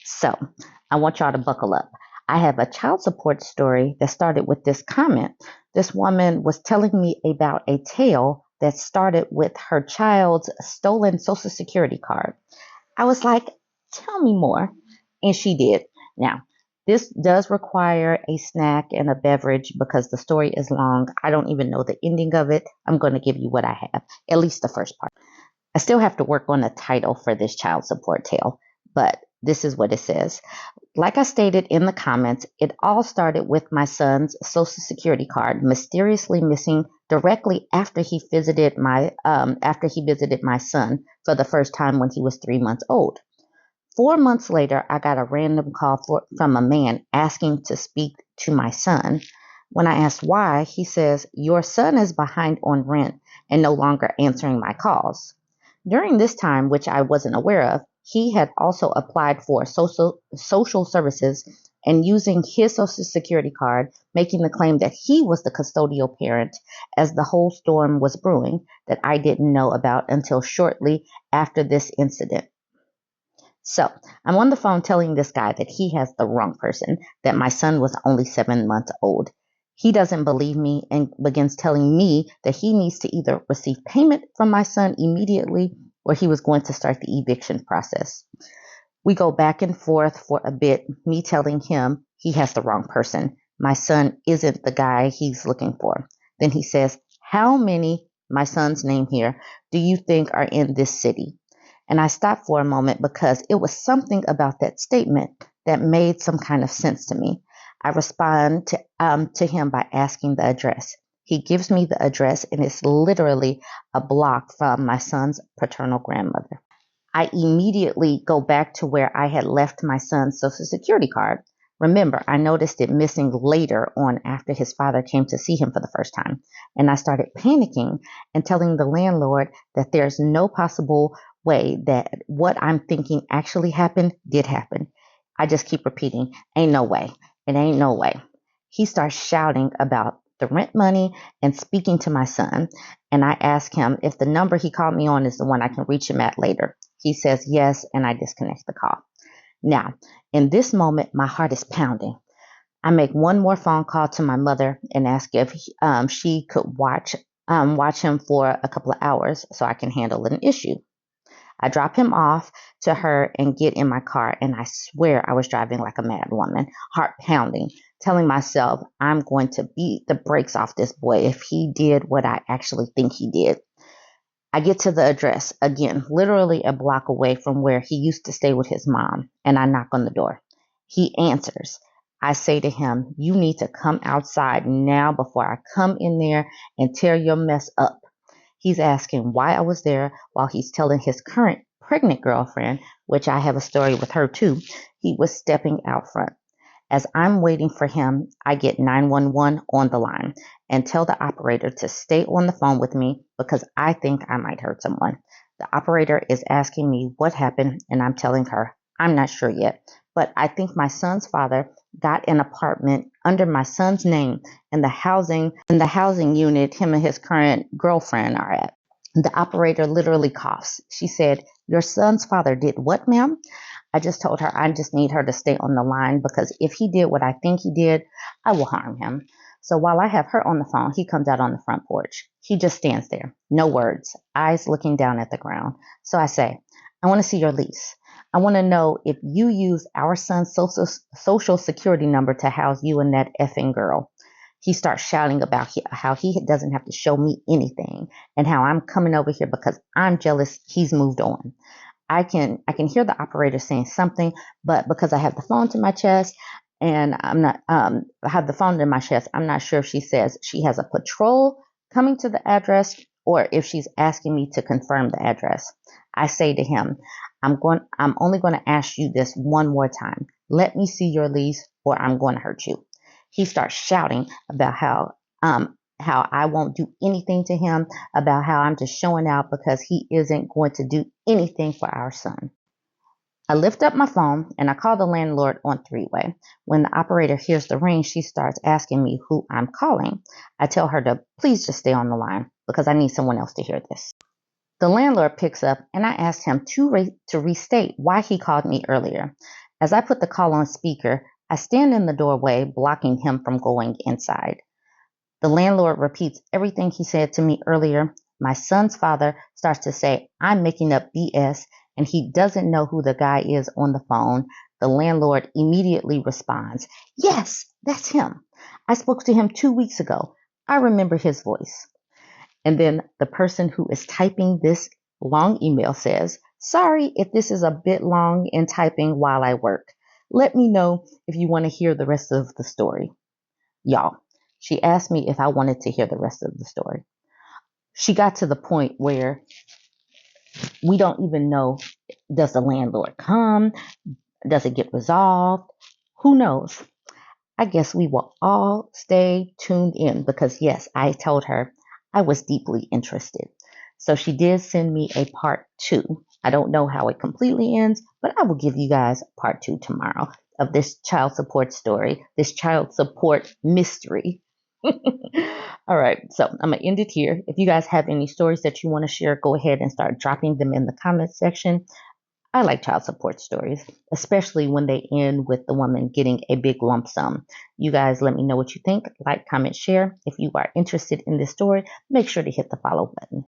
So I want y'all to buckle up. I have a child support story that started with this comment. This woman was telling me about a tale that started with her child's stolen Social Security card. I was like, tell me more. And she did. Now, this does require a snack and a beverage because the story is long. I don't even know the ending of it. I'm going to give you what I have, at least the first part. I still have to work on a title for this child support tale, but this is what it says. Like I stated in the comments, it all started with my son's Social Security card mysteriously missing directly after he visited my son for the first time when he was 3 months old. 4 months later, I got a random call from a man asking to speak to my son. When I asked why, he says, "Your son is behind on rent and no longer answering my calls." During this time, which I wasn't aware of, he had also applied for social services and using his Social Security card, making the claim that he was the custodial parent as the whole storm was brewing that I didn't know about until shortly after this incident. So I'm on the phone telling this guy that he has the wrong person, that my son was only 7 months old. He doesn't believe me and begins telling me that he needs to either receive payment from my son immediately or he was going to start the eviction process. We go back and forth for a bit, me telling him he has the wrong person. My son isn't the guy he's looking for. Then he says, "How many, my son's name here, do you think are in this city?" And I stopped for a moment because it was something about that statement that made some kind of sense to me. I respond to him by asking the address. He gives me the address, and it's literally a block from my son's paternal grandmother. I immediately go back to where I had left my son's Social Security card. Remember, I noticed it missing later on after his father came to see him for the first time. And I started panicking and telling the landlord that there's no possible way that what I'm thinking actually happened did happen. I just keep repeating, "Ain't no way. It ain't no way." He starts shouting about the rent money and speaking to my son. And I ask him if the number he called me on is the one I can reach him at later. He says yes, and I disconnect the call. Now, in this moment, my heart is pounding. I make one more phone call to my mother and ask if she could watch him for a couple of hours so I can handle an issue. I drop him off to her and get in my car, and I swear I was driving like a mad woman, heart pounding, telling myself I'm going to beat the brakes off this boy if he did what I actually think he did. I get to the address, again, literally a block away from where he used to stay with his mom, and I knock on the door. He answers. I say to him, "You need to come outside now before I come in there and tear your mess up." He's asking why I was there while he's telling his current pregnant girlfriend, which I have a story with her too, he was stepping out front. As I'm waiting for him, I get 911 on the line and tell the operator to stay on the phone with me because I think I might hurt someone. The operator is asking me what happened, and I'm telling her I'm not sure yet, but I think my son's father got an apartment under my son's name in the housing unit him and his current girlfriend are at. The operator literally coughs. She said, "Your son's father did what, ma'am?" I just told her I just need her to stay on the line because if he did what I think he did, I will harm him. So while I have her on the phone, he comes out on the front porch. He just stands there, no words, eyes looking down at the ground. So I say, "I want to see your lease. I want to know if you use our son's social security number to house you and that effing girl." He starts shouting about how he doesn't have to show me anything and how I'm coming over here because I'm jealous he's moved on. I can hear the operator saying something, but because I have the phone to my chest and I have the phone in my chest, I'm not sure if she says she has a patrol coming to the address or if she's asking me to confirm the address. I say to him, I'm only going to ask you this one more time. Let me see your lease or I'm going to hurt you. He starts shouting about how I won't do anything to him, about how I'm just showing out because he isn't going to do anything for our son. I lift up my phone and I call the landlord on three-way. When the operator hears the ring, she starts asking me who I'm calling. I tell her to please just stay on the line because I need someone else to hear this. The landlord picks up and I asked him to restate why he called me earlier. As I put the call on speaker, I stand in the doorway, blocking him from going inside. The landlord repeats everything he said to me earlier. My son's father starts to say, I'm making up BS, and he doesn't know who the guy is on the phone. The landlord immediately responds, Yes, that's him. I spoke to him 2 weeks ago. I remember his voice. And then the person who is typing this long email says, Sorry if this is a bit long in typing while I work. Let me know if you want to hear the rest of the story. Y'all, she asked me if I wanted to hear the rest of the story. She got to the point where we don't even know, does the landlord come? Does it get resolved? Who knows? I guess we will all stay tuned in because, yes, I told her I was deeply interested. So she did send me a part 2. I don't know how it completely ends, but I will give you guys part 2 tomorrow of this child support story, this child support mystery. All right, so I'm going to end it here. If you guys have any stories that you want to share, go ahead and start dropping them in the comment section. I like child support stories, especially when they end with the woman getting a big lump sum. You guys let me know what you think. Like, comment, share. If you are interested in this story, make sure to hit the follow button.